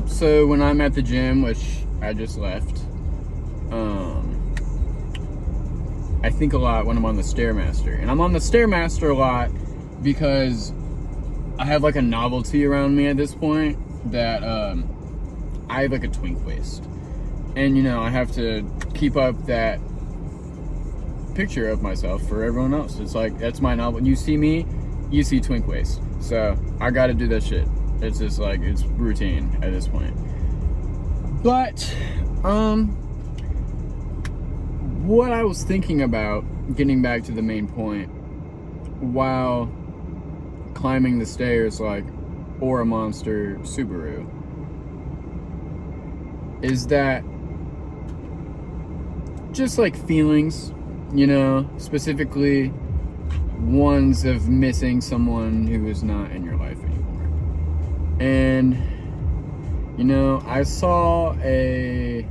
So when I'm at the gym, which I just left, I think a lot when I'm on the Stairmaster. And I'm on the Stairmaster a lot because I have like a novelty around me at this point that I have like a twink waist. And you know, I have to keep up that picture of myself for everyone else. It's like, that's my novel. You see me, you see twink waist. So I gotta do that shit. It's just like, it's routine at this point. But, what I was thinking about, getting back to the main point, while climbing the stairs like Aura Monster Subaru, is that just like feelings, you know, specifically ones of missing someone who is not in your life anymore. And you know, I saw a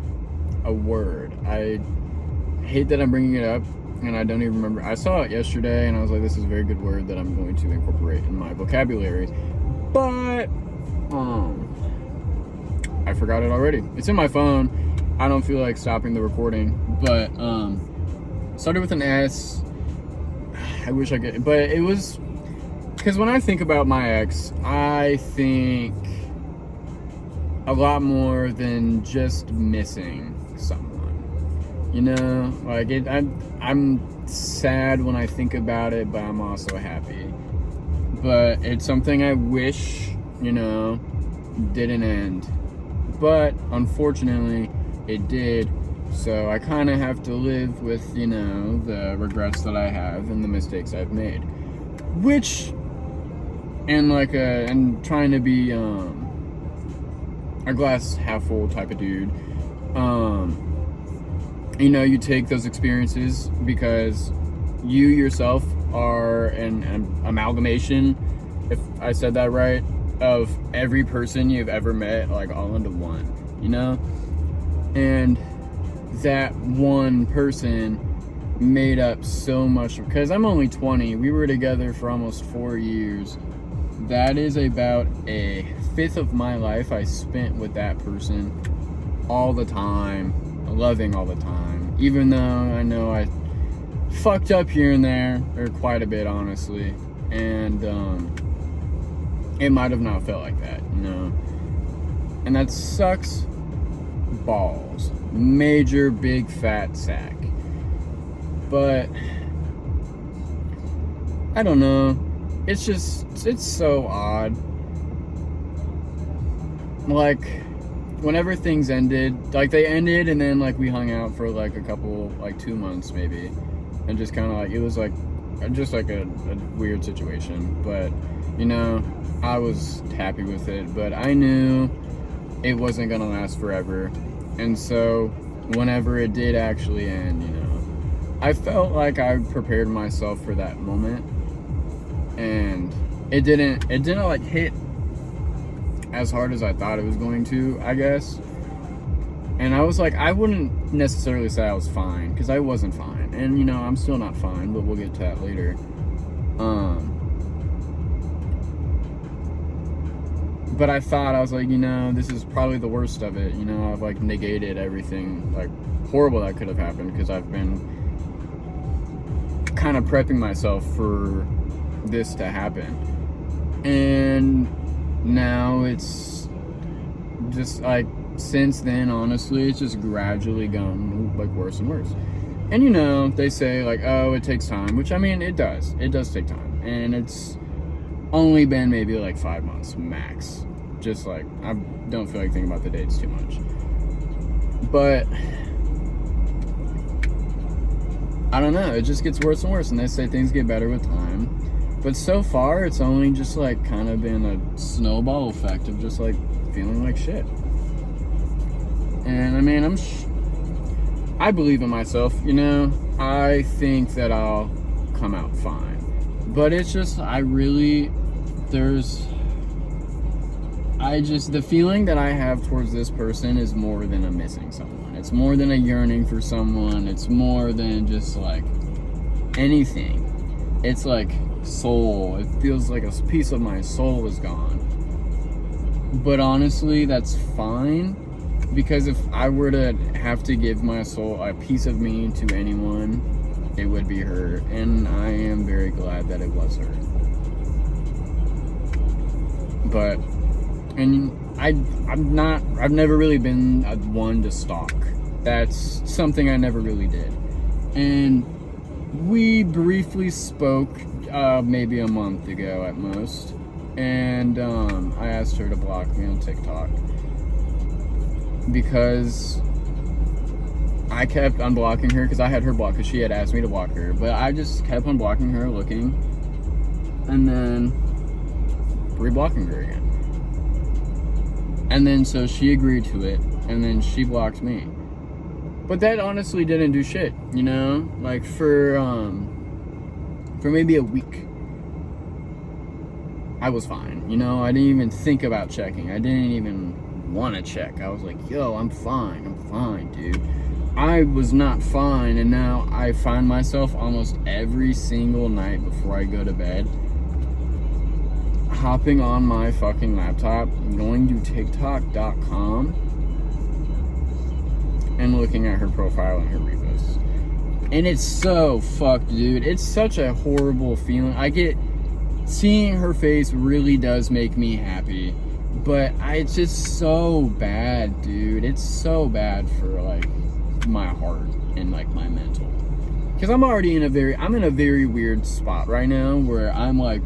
word. I hate that I'm bringing it up, and I don't even remember. I saw it yesterday, and I was like, this is a very good word that I'm going to incorporate in my vocabulary. But I forgot it already. It's in my phone. I don't feel like stopping the recording, but started with an S. I wish I could, but it was because when I think about my ex, I think a lot more than just missing someone. You know, like I'm sad when I think about it, but I'm also happy. But it's something I wish, you know, didn't end. But unfortunately, it did. So I kind of have to live with, you know, the regrets that I have and the mistakes I've made. Which, and like and trying to be a glass half full type of dude. You know, you take those experiences because you yourself are an amalgamation, if I said that right, of every person you've ever met, like all into one, you know? And that one person made up so much, because I'm only 20. We were together for almost 4 years. That is about a fifth of my life I spent with that person all the time, loving all the time, even though I know I fucked up here and there, or quite a bit, honestly, and it might have not felt like that, you know, and that sucks balls. Major big fat sack. But I don't know, it's so odd. Like, whenever things ended, like they ended and then like we hung out for like a couple, like 2 months maybe, and just kind of like, it was like just like a weird situation. But you know, I was happy with it, but I knew it wasn't gonna last forever. And so whenever it did actually end, you know, I felt like I prepared myself for that moment, and it didn't like hit as hard as I thought it was going to, I guess. And I was like, I wouldn't necessarily say I was fine, because I wasn't fine, and you know, I'm still not fine, but we'll get to that later. But I thought, I was like, you know, this is probably the worst of it. You know, I've like negated everything like horrible that could have happened, because I've been kind of prepping myself for this to happen. And now it's just like, since then, honestly, it's just gradually gone like worse and worse. And you know, they say like, oh, it takes time, which I mean, it does take time, and it's only been maybe like 5 months max. Just like, I don't feel like thinking about the dates too much, but I don't know, it just gets worse and worse, and they say things get better with time. But so far, it's only just like kind of been a snowball effect of just like feeling like shit. And I mean, I believe in myself, you know. I think that I'll come out fine. But it's just, the feeling that I have towards this person is more than a missing someone. It's more than a yearning for someone. It's more than just like anything. It's like soul. It feels like a piece of my soul is gone. But honestly, that's fine, because if I were to have to give my soul, a piece of me, to anyone, it would be her, and I am very glad that it was her. But, and I've never really been one to stalk. That's something I never really did. And we briefly spoke maybe a month ago at most, and I asked her to block me on TikTok because I kept unblocking her, because I had her blocked because she had asked me to block her, but I just kept unblocking her, looking, and then reblocking her again. And then so she agreed to it, and then she blocked me. But that honestly didn't do shit, you know? Like for maybe a week, I was fine, you know? I didn't even think about checking. I didn't even want to check. I was like, yo, I'm fine, dude. I was not fine, and now I find myself almost every single night before I go to bed hopping on my fucking laptop, going to TikTok.com, and looking at her profile and her reposts. And it's so fucked, dude. It's such a horrible feeling. Seeing her face really does make me happy, but it's just so bad, dude. It's so bad for, like, my heart and, like, my mental. Because I'm in a very weird spot right now where I'm like,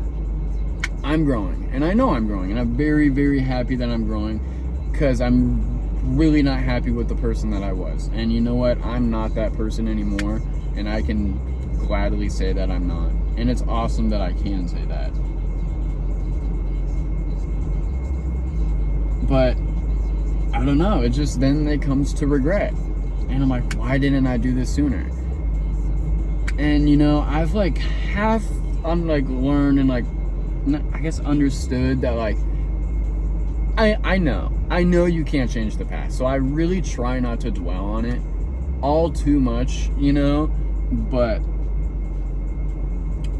I'm growing, and I know I'm growing, and I'm very, very happy that I'm growing, because I'm really not happy with the person that I was. And you know what? I'm not that person anymore, and I can gladly say that I'm not. And it's awesome that I can say that. But I don't know, then it comes to regret. And I'm like, why didn't I do this sooner? And you know, I've like learned and like, I guess understood that, like, I know you can't change the past, so I really try not to dwell on it all too much, you know, but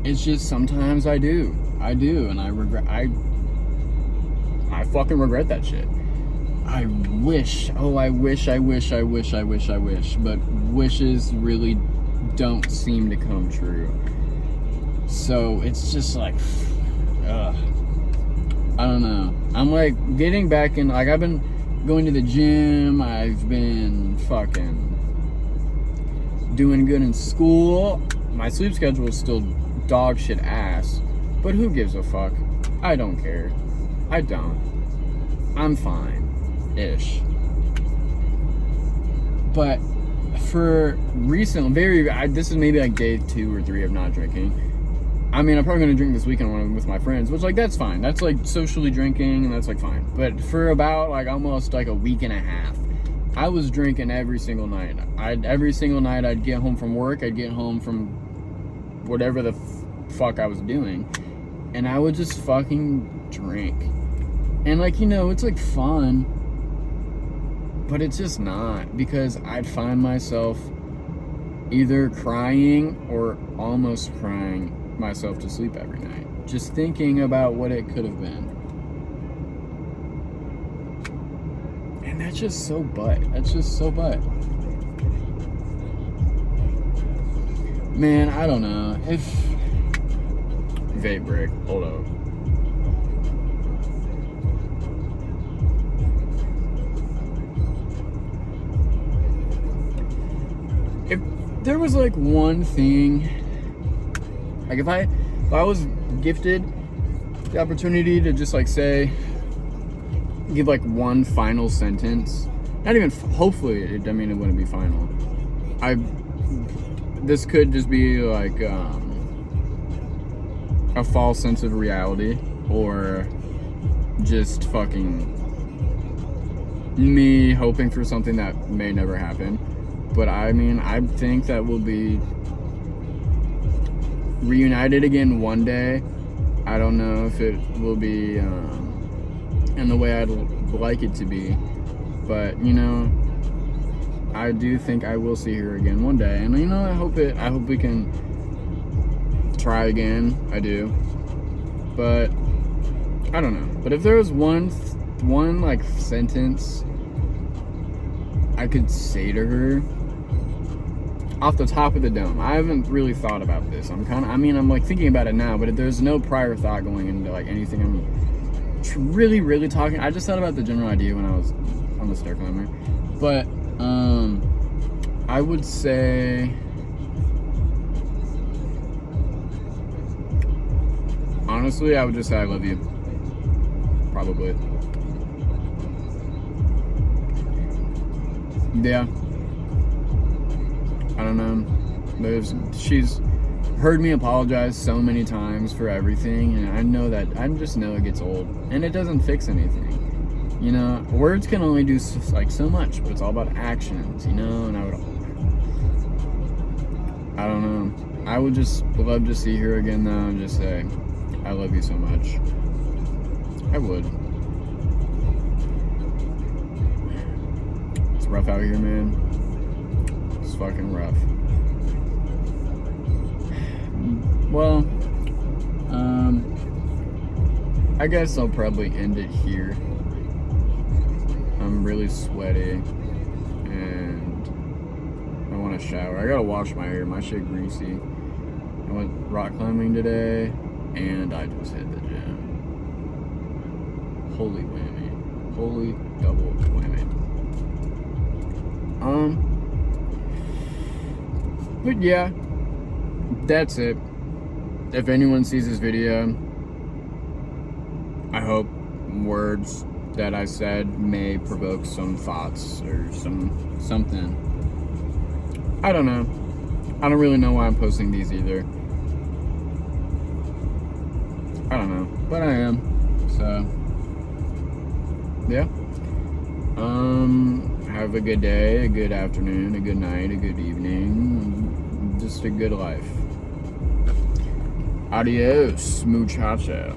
it's just sometimes I do, and I fucking regret that shit. I wish, but wishes really don't seem to come true. So it's just like, I don't know. I'm like getting back in, like, I've been going to the gym, I've been fucking doing good in school. My sleep schedule is still dog shit ass, but who gives a fuck? I don't care. I don't. I'm fine-ish. But for recent, this is maybe like day 2 or 3 of not drinking. I mean, I'm probably gonna drink this weekend when I'm with my friends, which, like, that's fine. That's like socially drinking, and that's like fine. But for about like almost like a week and a half, I was drinking every single night. Every single night I'd get home from work, I'd get home from whatever the fuck I was doing, and I would just fucking drink. And, like, you know, it's like fun, but it's just not, because I'd find myself either crying or almost crying myself to sleep every night, just thinking about what it could have been. And that's just so butt. Man, I don't know. If vape break, hold up. If there was like one thing, like if I was gifted the opportunity to just like give like one final sentence, not even, hopefully, it wouldn't be final. This could just be like a false sense of reality, or just fucking me hoping for something that may never happen. But I think that we'll be reunited again one day. I don't know if it will be in the way I'd like it to be, but you know, I do think I will see her again one day, and you know, I hope we can try again. I do, but I don't know. But if there was one one like sentence I could say to her off the top of the dome. I haven't really thought about this. I'm like thinking about it now, but there's no prior thought going into like anything I'm really talking. I just thought about the general idea when I was on the stair climber. But I would say, honestly, I would just say I love you. Probably. Yeah. I don't know. She's heard me apologize so many times for everything, and I just know it gets old, and it doesn't fix anything. You know, words can only do like so much, but it's all about actions, you know. And I don't know. I would just love to see her again, though, and just say, I love you so much. I would. It's rough out here, man. It's fucking rough. Well, I guess I'll probably end it here. I'm really sweaty and I want to shower. I gotta wash my hair. My shit greasy. I went rock climbing today and I just hit the gym. Holy whammy. Holy double whammy. But yeah, that's it. If anyone sees this video, I hope words that I said may provoke some thoughts or something. I don't know. I don't really know why I'm posting these either. I don't know, but I am. So, yeah. Have a good day, a good afternoon, a good night, a good evening, just a good life. Adios, muchacha.